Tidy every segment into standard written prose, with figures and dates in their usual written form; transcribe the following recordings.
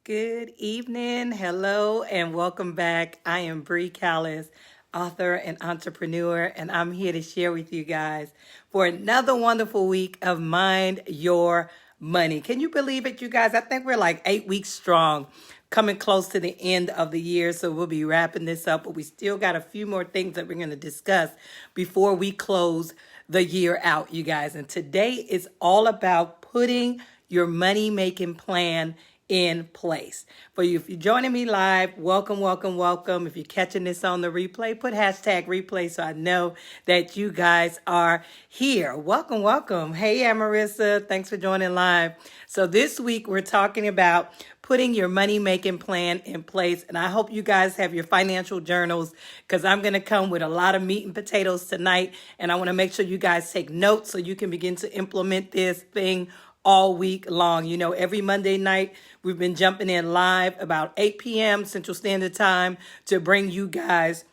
Good evening. Hello and welcome back. I am Bree Callis, author and entrepreneur, and I'm here to share with you guys for another wonderful week of Mind Your Money. Can you believe it, you guys? I think we're like 8 weeks strong, coming close to the end of the year, so we'll be wrapping this up, but we still got a few more things that we're going to discuss before we close the year out, you guys. And today is all about putting your money-making plan in place. For you, if you're joining me live, welcome, welcome, welcome. If you're catching this on the replay, put hashtag replay so I know that you guys are here. Welcome, welcome. Hey, Amarissa, thanks for joining live. So this week we're talking about putting your money-making plan in place. And I hope you guys have your financial journals because I'm going to come with a lot of meat and potatoes tonight. And I want to make sure you guys take notes so you can begin to implement this thing all week long. You know, every Monday night, we've been jumping in live about 8 p.m. Central Standard Time to bring you guys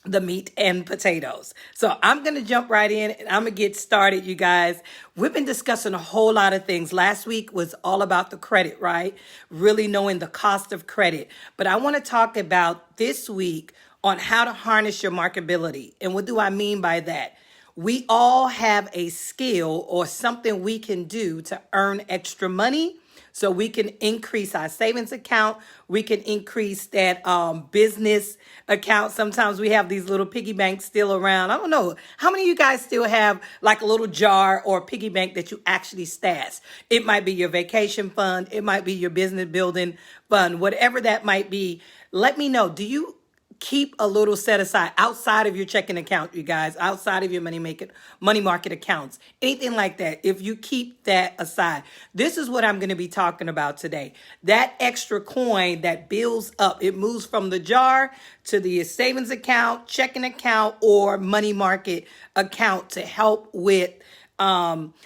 the meat and potatoes. So I'm going to jump right in and I'm going to get started, you guys. We've been discussing a whole lot of things. Last week was all about the credit, right? Really knowing the cost of credit. But I want to talk about this week on how to harness your marketability. And what do I mean by that? We all have a skill or something we can do to earn extra money so we can increase our savings account. We can increase that business account. Sometimes we have these little piggy banks still around. I don't know. How many of you guys still have like a little jar or piggy bank that you actually stash? It might be your vacation fund. It might be your business building fund, whatever that might be. Let me know. Do you keep a little set aside outside of your checking account, you guys, outside of your money market accounts, anything like that? If you keep that aside, this is what I'm going to be talking about today. That extra coin that builds up, it moves from the jar to the savings account, checking account, or money market account to help with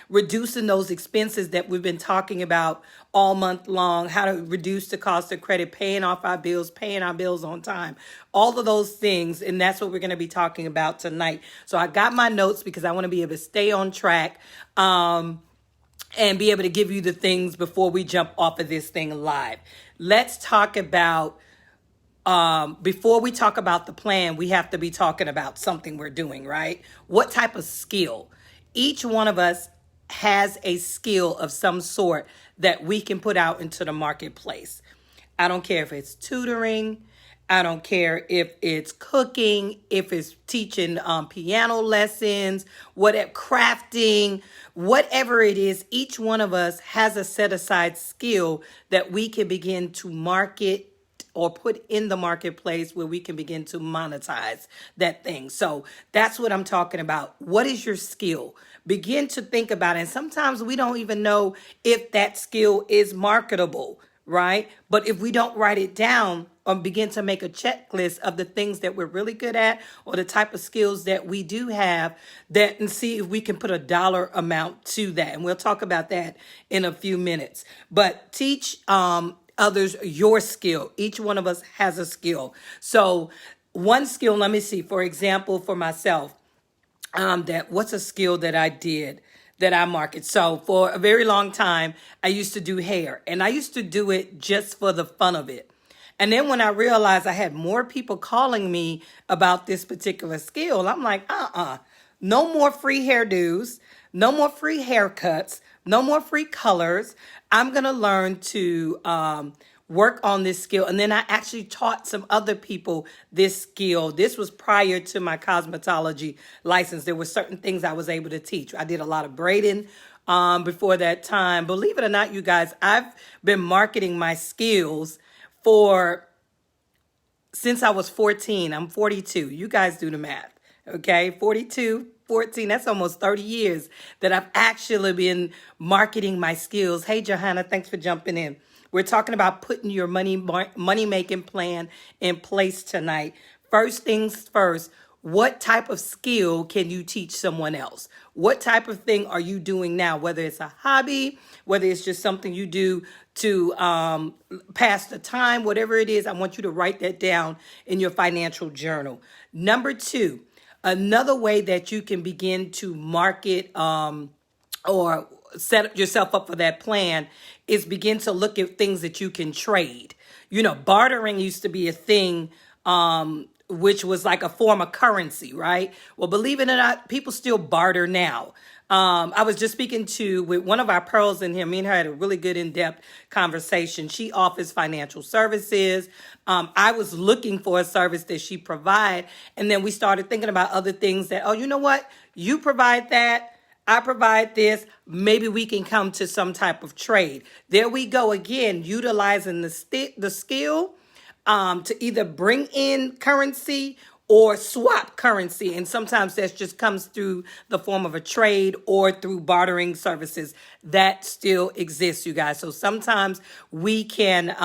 reducing those expenses that we've been talking about all month long, how to reduce the cost of credit, paying off our bills, paying our bills on time, all of those things. And that's what we're going to be talking about tonight. So I got my notes because I want to be able to stay on track and be able to give you the things before we jump off of this thing live. Let's talk about before we talk about the plan, we have to be talking about something we're doing, right? What type of skill? Each one of us has a skill of some sort that we can put out into the marketplace. I don't care if it's tutoring. I don't care if it's cooking, if it's teaching piano lessons, whatever, crafting, whatever it is. Each one of us has a set aside skill that we can begin to market or put in the marketplace where we can begin to monetize that thing. So that's what I'm talking about. What is your skill? Begin to think about it. And sometimes we don't even know if that skill is marketable, right? But if we don't write it down or begin to make a checklist of the things that we're really good at or the type of skills that we do have, that and see if we can put a dollar amount to that. And we'll talk about that in a few minutes. But teach others your skill. Each one of us has a skill. So one skill, let me see, for example, for myself, what's a skill that I did that I market? So for a very long time, I used to do hair, and I used to do it just for the fun of it. And then when I realized I had more people calling me about this particular skill, I'm like, no more free hairdos, no more free haircuts, no more free colors. I'm going to learn to work on this skill. And then I actually taught some other people this skill. This was prior to my cosmetology license. There were certain things I was able to teach. I did a lot of braiding before that time. Believe it or not, you guys, I've been marketing my skills since I was 14. I'm 42. You guys do the math. Okay, 42, 14, that's almost 30 years that I've actually been marketing my skills. Hey, Johanna, thanks for jumping in. We're talking about putting your money-making plan in place tonight. First things first, what type of skill can you teach someone else? What type of thing are you doing now? Whether it's a hobby, whether it's just something you do to pass the time, whatever it is, I want you to write that down in your financial journal. Number two, another way that you can begin to market or set yourself up for that plan is begin to look at things that you can trade. You know, bartering used to be a thing, which was like a form of currency, right? Well, believe it or not, people still barter now. I was just speaking with one of our pearls in here. Me and her had a really good in-depth conversation. She offers financial services. I was looking for a service that she provide. And then we started thinking about other things that, oh, you know what? You provide that. I provide this. Maybe we can come to some type of trade. There we go again, utilizing the skill to either bring in currency or swap currency. And sometimes that just comes through the form of a trade or through bartering services that still exists, you guys. So sometimes we can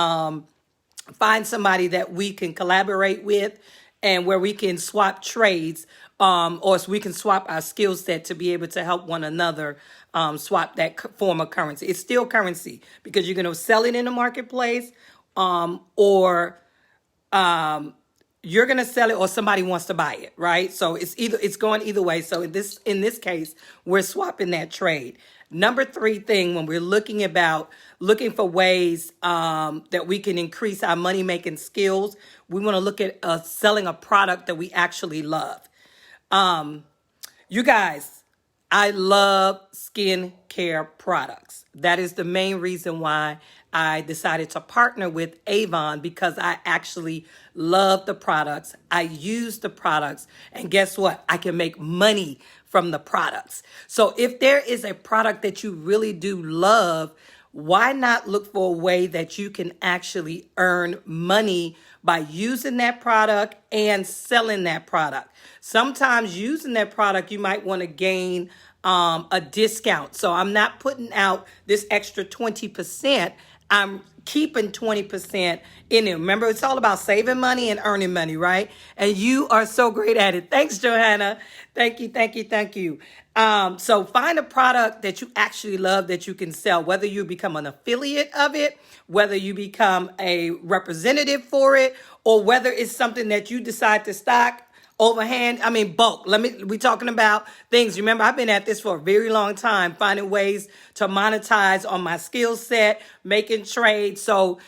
find somebody that we can collaborate with and where we can swap trades, or so we can swap our skill set to be able to help one another swap that form of currency. It's still currency because you're going to sell it in the marketplace, or you're going to sell it or somebody wants to buy it, right? So it's going either way. So in this case, we're swapping that trade. Number 3 thing, when we're looking for ways that we can increase our money making skills, we want to look at selling a product that we actually love. You guys, I love skincare products. That is the main reason why I decided to partner with Avon, because I actually love the products. I use the products, and guess what? I can make money from the products. So if there is a product that you really do love, why not look for a way that you can actually earn money by using that product and selling that product? Sometimes using that product, you might want to gain a discount. So I'm not putting out this extra 20%. I'm keeping 20% in it. Remember, it's all about saving money and earning money, right? And you are so great at it. Thanks, Johanna. Thank you, thank you, thank you. So find a product that you actually love that you can sell, whether you become an affiliate of it, whether you become a representative for it, or whether it's something that you decide to stock bulk. We talking about things. Remember, I've been at this for a very long time, finding ways to monetize on my skill set, making trades. So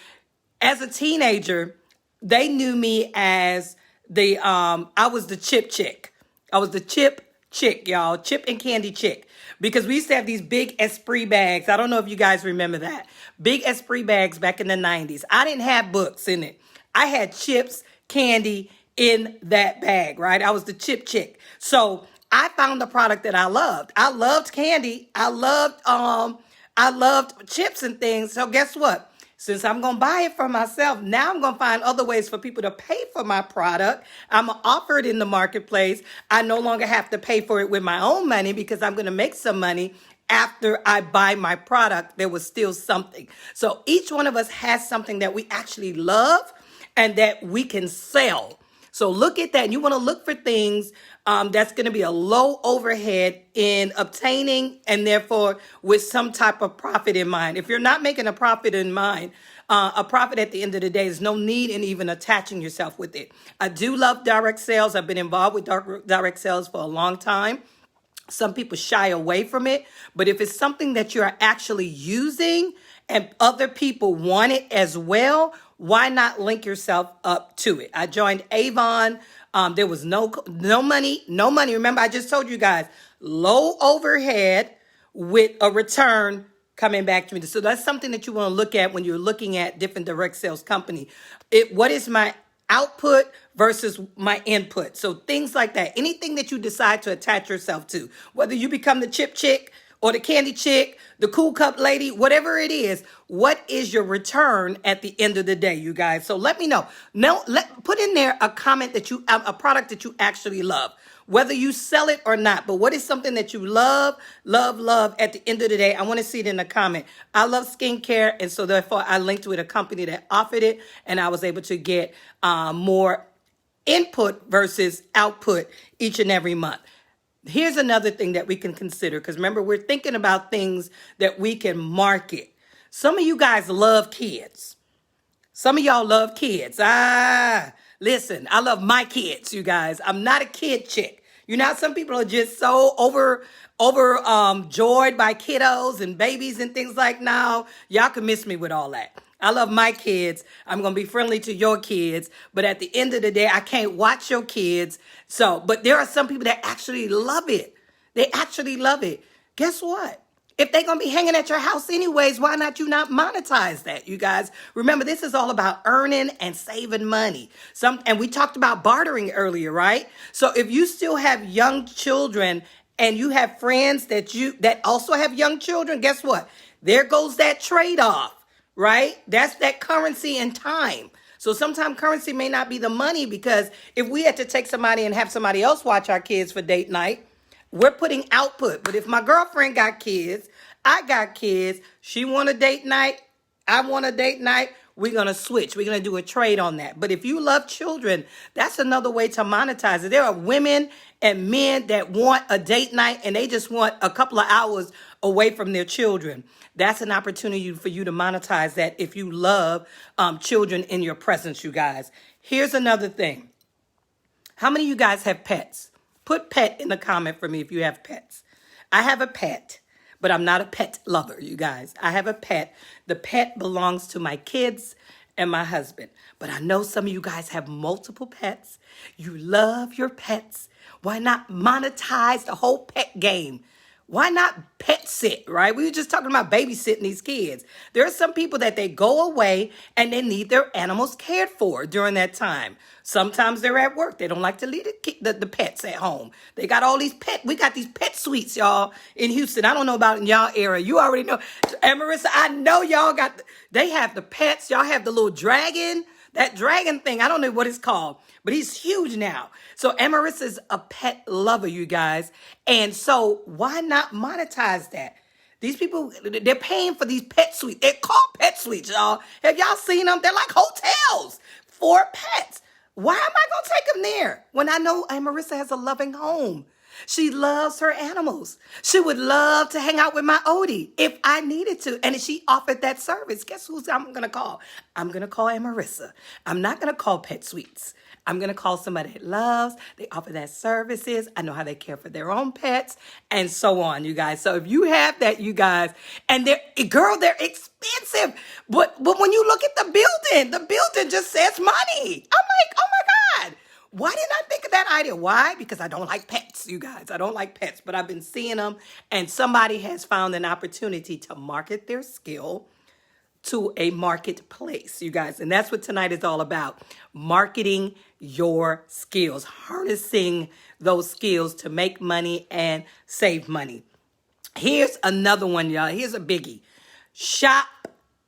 as a teenager, they knew me as I was the chip chick. I was the chip chick, y'all. Chip and candy chick. Because we used to have these big Esprit bags. I don't know if you guys remember that. Big Esprit bags back in the 90s. I didn't have books in it. I had chips, candy, in that bag, right? I was the chip chick. So I found the product that I loved. I loved candy. I loved chips and things. So guess what? Since I'm going to buy it for myself, now I'm going to find other ways for people to pay for my product. I'm going to offer it in the marketplace. I no longer have to pay for it with my own money because I'm going to make some money after I buy my product. There was still something. So each one of us has something that we actually love and that we can sell. So look at that. And you want to look for things that's going to be a low overhead in obtaining, and therefore with some type of profit in mind. If you're not making a profit in mind, a profit at the end of the day, there's no need in even attaching yourself with it. I do love direct sales. I've been involved with direct sales for a long time. Some people shy away from it, but if it's something that you're actually using and other people want it as well, why not link yourself up to it? I joined Avon. There was no money. Remember, I just told you guys, low overhead with a return coming back to me. So that's something that you want to look at when you're looking at different direct sales company. What is my output versus my input? So things like that. Anything that you decide to attach yourself to, whether you become the chip chick or the candy chick, the cool cup lady, whatever it is, what is your return at the end of the day, you guys? So let me know. Put in there a comment that a product that you actually love, whether you sell it or not. But what is something that you love at the end of the day? I want to see it in a comment. I love skincare, and so therefore I linked with a company that offered it, and I was able to get more input versus output each and every month. Here's another thing that we can consider, because remember, we're thinking about things that we can market. Some of you guys love kids. Some of y'all love kids. Listen, I love my kids, you guys. I'm not a kid chick. You know how some people are just so joyed by kiddos and babies and things like now. Y'all can miss me with all that. I love my kids. I'm going to be friendly to your kids. But at the end of the day, I can't watch your kids. So, but there are some people that actually love it. They actually love it. Guess what? If they're going to be hanging at your house anyways, why not you not monetize that, you guys? Remember, this is all about earning and saving money. And we talked about bartering earlier, right? So if you still have young children and you have friends that also have young children, guess what? There goes that trade-off, right? That's that currency and time. So sometimes currency may not be the money, because if we had to take somebody and have somebody else watch our kids for date night, we're putting output. But if my girlfriend got kids, I got kids, she want a date night, I want a date night, we're going to switch. We're going to do a trade on that. But if you love children, that's another way to monetize it. There are women and men that want a date night and they just want a couple of hours away from their children. That's an opportunity for you to monetize that if you love children in your presence, you guys. Here's another thing. How many of you guys have pets? Put pet in the comment for me if you have pets. I have a pet, but I'm not a pet lover, you guys. I have a pet. The pet belongs to my kids and my husband. But I know some of you guys have multiple pets. You love your pets. Why not monetize the whole pet game? Why not pet sit, right? We were just talking about babysitting these kids. There are some people that they go away and they need their animals cared for during that time. Sometimes they're at work. They don't like to leave the pets at home. They got all these we got these pet suites, y'all, in Houston. I don't know about in y'all area. You already know. And Marissa, I know y'all they have the pets. Y'all have the little dragon. That dragon thing, I don't know what it's called, but he's huge now. So Amaris is a pet lover, you guys. And so why not monetize that? These people, they're paying for these pet suites. They're called pet suites, y'all. Have y'all seen them? They're like hotels for pets. Why am I going to take them there when I know Marissa has a loving home? She loves her animals. She would love to hang out with my Odie if I needed to. And if she offered that service, guess who I'm going to call? I'm going to call Marissa. I'm not going to call Pet Suites. I'm going to call somebody that loves. They offer that services. I know how they care for their own pets and so on, you guys. So if you have that, you guys, and they're expensive. But when you look at the building just says money. I'm like, oh my God. Why didn't I think of that idea? Why? Because I don't like pets, you guys. I don't like pets, but I've been seeing them, and somebody has found an opportunity to market their skill to a marketplace, you guys. And that's what tonight is all about. Marketing your skills, harnessing those skills to make money and save money. Here's another one, y'all. Here's a biggie. Shop,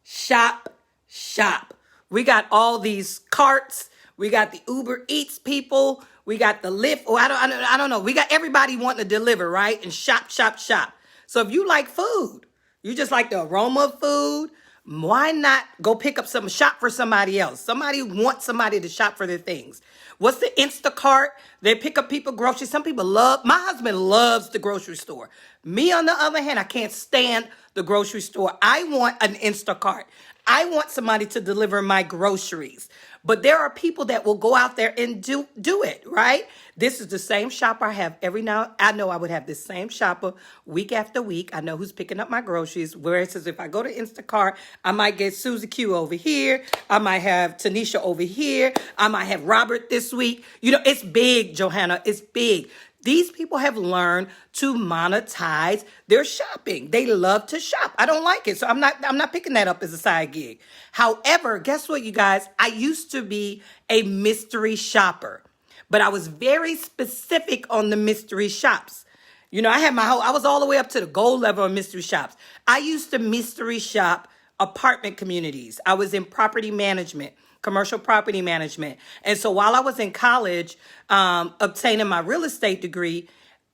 shop, shop. We got all these carts. We got the Uber Eats people. We got the Lyft. Oh, I don't know. We got everybody wanting to deliver, right? And shop, shop, shop. So if you like food, you just like the aroma of food, why not go pick up shop for somebody else? Somebody wants somebody to shop for their things. What's the Instacart? They pick up people groceries. Some people my husband loves the grocery store. Me, on the other hand, I can't stand the grocery store. I want an Instacart. I want somebody to deliver my groceries. But there are people that will go out there and do it, right? This is the same shopper I have every now. I know I would have this same shopper week after week. I know who's picking up my groceries. Where it says if I go to Instacart, I might get Susie Q over here. I might have Tanisha over here. I might have Robert this week. You know, it's big, Johanna. It's big. These people have learned to monetize their shopping. They love to shop. I don't like it, so I'm not picking that up as a side gig. However, guess what, you guys? I used to be a mystery shopper, but I was very specific on the mystery shops. You know, I was all the way up to the gold level of mystery shops. I used to mystery shop apartment communities. I was in property management, commercial property management. And so while I was in college, obtaining my real estate degree,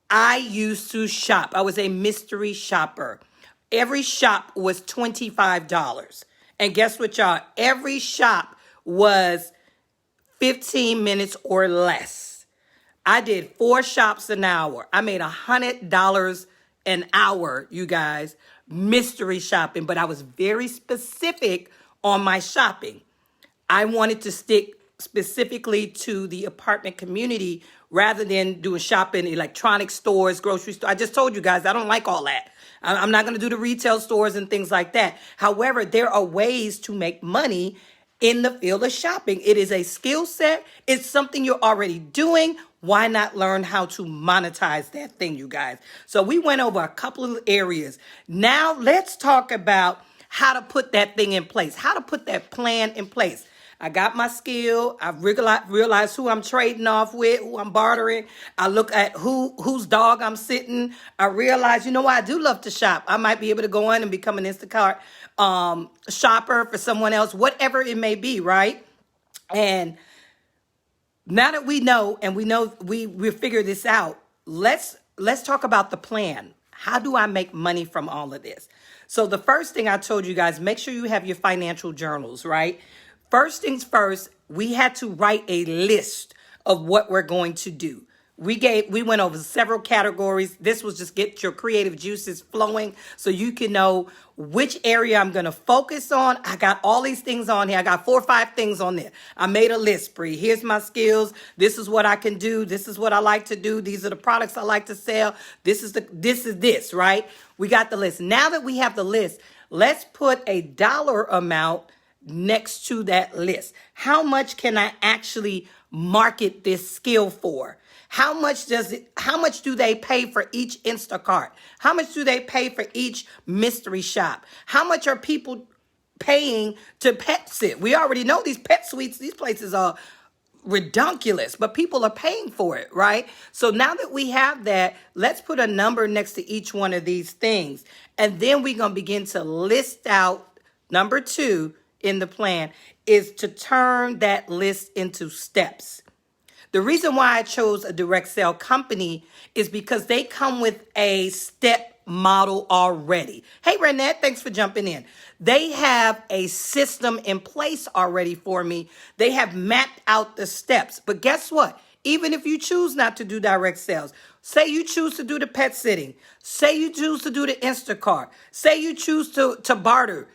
I used to shop. I was a mystery shopper. Every shop was $25. And guess what, y'all? Every shop was 15 minutes or less. I did 4 shops an hour. I made $100 an hour, you guys, mystery shopping. But I was very specific on my shopping. I wanted to stick specifically to the apartment community rather than doing shopping, electronic stores, grocery store. I just told you guys, I don't like all that. I'm not going to do the retail stores and things like that. However, there are ways to make money in the field of shopping. It is a skill set. It's something you're already doing. Why not learn how to monetize that thing, you guys? So we went over a couple of areas. Now let's talk about how to put that thing in place, how to put that plan in place. I got my skill. I've realized who I'm trading off with, who I'm bartering. I look at whose dog I'm sitting. I realize, you know what? I do love to shop. I might be able to go in and become an Instacart shopper for someone else, whatever it may be, right? And now that we know, and we know we figure this out, let's talk about the plan. How do I make money from all of this? So the first thing I told you guys, make sure you have your financial journals, right? First things first, we had to write a list of what we're going to do. We went over several categories. This was just get your creative juices flowing so you can know which area I'm going to focus on. I got all these things on here. I got 4 or 5 things on there. I made a list, Bree. Here's my skills. This is what I can do. This is what I like to do. These are the products I like to sell. This is this, right? We got the list. Now that we have the list, let's put a dollar amount next to that list. How much can I actually market this skill for? How much do they pay for each Instacart? How much do they pay for each mystery shop? How much are people paying to pet sit? We already know these pet suites, these places are ridiculous, but people are paying for it, right? So now that we have that, let's put a number next to each one of these things. And then we're going to begin to list out number 2 in the plan is to turn that list into steps. The reason why I chose a direct sale company is because they come with a step model already. Hey, Renette, thanks for jumping in. They have a system in place already for me. They have mapped out the steps. But guess what? Even if you choose not to do direct sales, say you choose to do the pet sitting, say you choose to do the Instacart, say you choose to barter,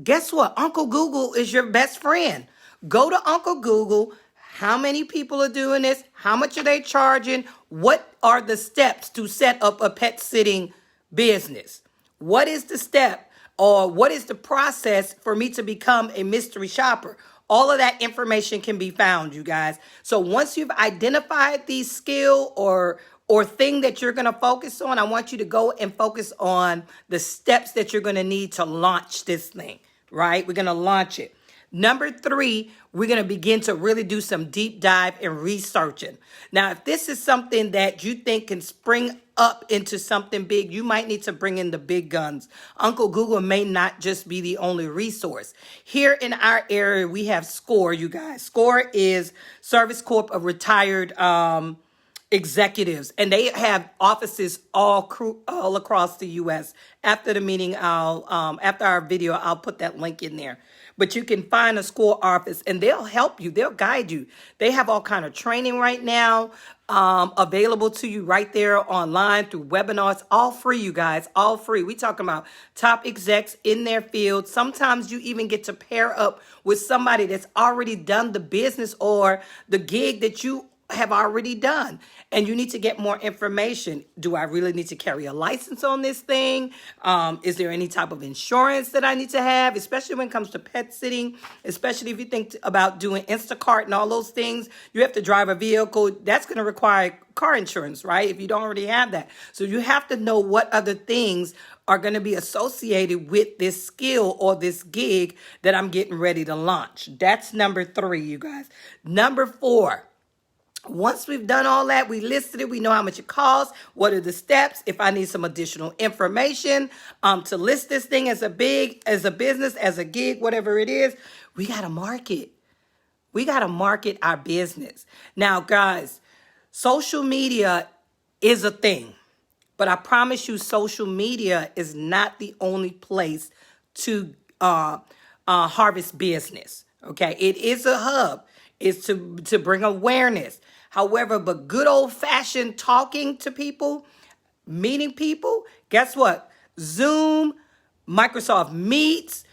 guess what? Uncle Google is your best friend. Go to Uncle Google. How many people are doing this? How much are they charging? What are the steps to set up a pet sitting business? What is the step or what is the process for me to become a mystery shopper? All of that information can be found, you guys. So once you've identified the skill or thing that you're going to focus on, I want you to go and focus on the steps that you're going to need to launch this thing, right? We're going to launch it. Number 3, we're going to begin to really do some deep dive and researching. Now, if this is something that you think can spring up into something big, you might need to bring in the big guns. Uncle Google may not just be the only resource. Here in our area, we have SCORE, you guys. SCORE is Service Corp of Retired Executives, and they have offices all across the U.S. After the meeting, after our video, I'll put that link in there. But you can find a SCORE office, and they'll help you. They'll guide you. They have all kind of training right now available to you right there online through webinars. All free, you guys. All free. We talking about top execs in their field. Sometimes you even get to pair up with somebody that's already done the business or the gig that you have already done, and you need to get more information. Do I really need to carry a license on this thing? Is there any type of insurance that I need to have, especially when it comes to pet sitting, especially if you think about doing Instacart and all those things? You have to drive a vehicle. That's going to require car insurance, right? If you don't already have that. So you have to know what other things are going to be associated with this skill or this gig that I'm getting ready to launch. That's number 3, you guys. Number 4. Once we've done all that, we listed it, we know how much it costs, what are the steps, if I need some additional information to list this thing as a business, as a gig, whatever it is, we got to market. We got to market our business. Now, guys, social media is a thing, but I promise you social media is not the only place to harvest business, okay? It is a hub. It's to bring awareness. However, but good old-fashioned talking to people, meeting people, guess what? Zoom, Microsoft Meets,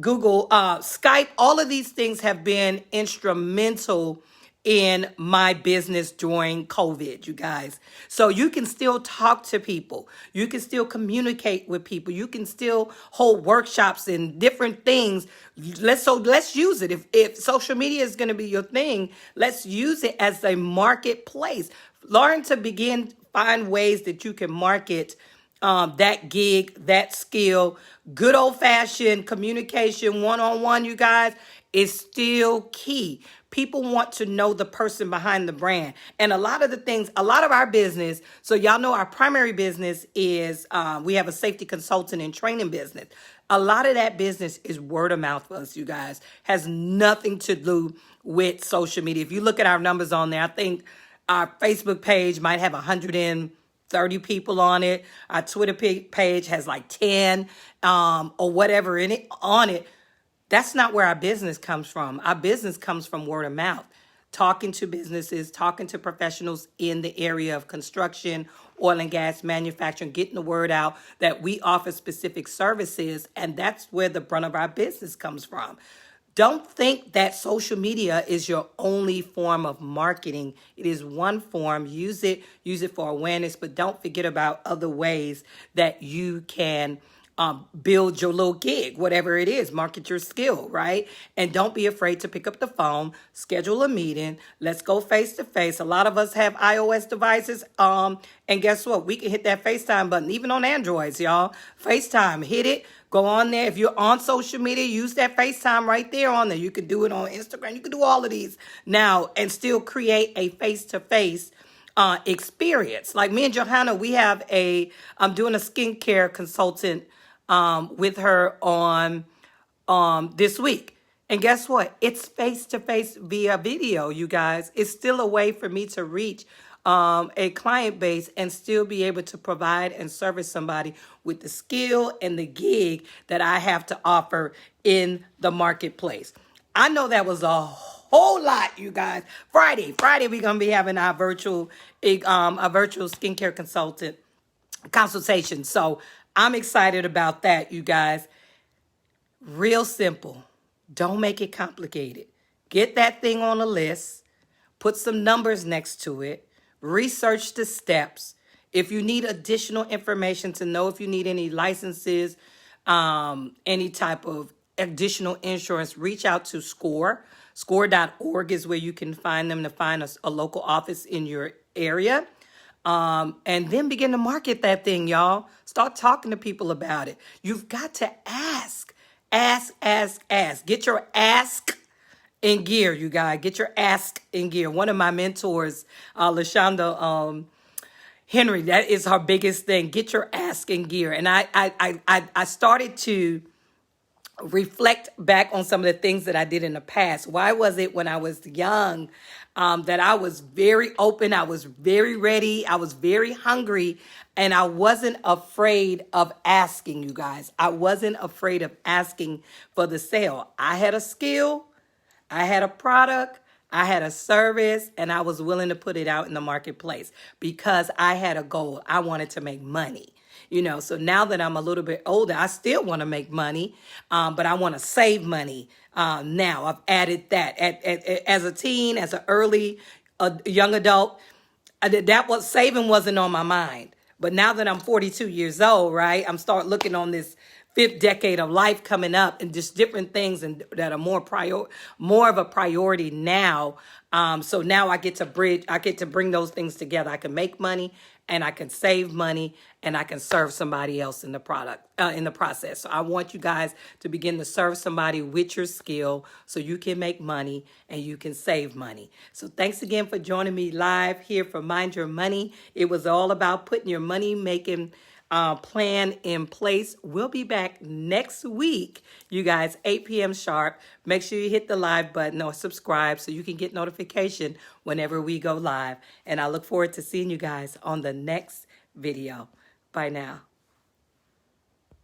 Google, Skype, all of these things have been instrumental in my business during COVID, you guys. So you can still talk to people. You can still communicate with people. You can still hold workshops and different things. Let's use it. If social media is going to be your thing, let's use it as a marketplace. Learn to find ways that you can market that gig, that skill. Good old fashioned communication, one-on-one, you guys, is still key. People want to know the person behind the brand. And a lot of our business, so y'all know our primary business is we have a safety consultant and training business. A lot of that business is word of mouth for us, you guys. Has nothing to do with social media. If you look at our numbers on there, I think our Facebook page might have 130 people on it. Our Twitter page has like 10 or whatever on it. That's not where our business comes from. Our business comes from word of mouth. Talking to businesses, talking to professionals in the area of construction, oil and gas, manufacturing, getting the word out that we offer specific services, and that's where the brunt of our business comes from. Don't think that social media is your only form of marketing. It is one form. Use it for awareness, but don't forget about other ways that you can build your little gig, whatever it is, market your skill, right? And don't be afraid to pick up the phone, schedule a meeting. Let's go face to face. A lot of us have iOS devices. And guess what? We can hit that FaceTime button, even on Androids, y'all. FaceTime, hit it. Go on there. If you're on social media, use that FaceTime right there on there. You can do it on Instagram. You can do all of these now and still create a face-to-face experience. Like me and Johanna, I'm doing a skincare consultant with her on this week. And guess what? It's face-to-face via video, you guys. It's still a way for me to reach a client base and still be able to provide and service somebody with the skill and the gig that I have to offer in the marketplace. I know that was a whole lot, you guys. Friday, we're going to be having our virtual skincare consultation. So I'm excited about that, you guys. Real simple. Don't make it complicated. Get that thing on a list. Put some numbers next to it. Research the steps. If you need additional information to know if you need any licenses, any type of additional insurance, reach out to SCORE. SCORE.org is where you can find them to find a local office in your area. And then begin to market that thing, y'all. Start talking to people about it. You've got to ask. Get your ask in gear, you guys. Get your ask in gear. One of my mentors, LaShonda Henry, that is her biggest thing. Get your ask in gear. And I started to reflect back on some of the things that I did in the past. Why was it when I was young that I was very open, I was very ready, I was very hungry, and I wasn't afraid of asking, you guys. I wasn't afraid of asking for the sale. I had a skill, I had a product, I had a service, and I was willing to put it out in the marketplace because I had a goal. I wanted to make money. So now that I'm a little bit older, I still want to make money, but I want to save money now. I've added that. As a teen, as an early young adult, saving wasn't on my mind. But now that I'm 42 years old, right, I'm start looking on this fifth decade of life coming up and just different things that are more of a priority now. So now I get to bring those things together. I can make money and I can save money and I can serve somebody else in the process. So I want you guys to begin to serve somebody with your skill so you can make money and you can save money. So thanks again for joining me live here for Mind Your Money. It was all about putting your money making plan in place. We'll be back next week, you guys, 8 p.m. sharp. Make sure you hit the live button or subscribe so you can get notification whenever we go live. And I look forward to seeing you guys on the next video. Bye now.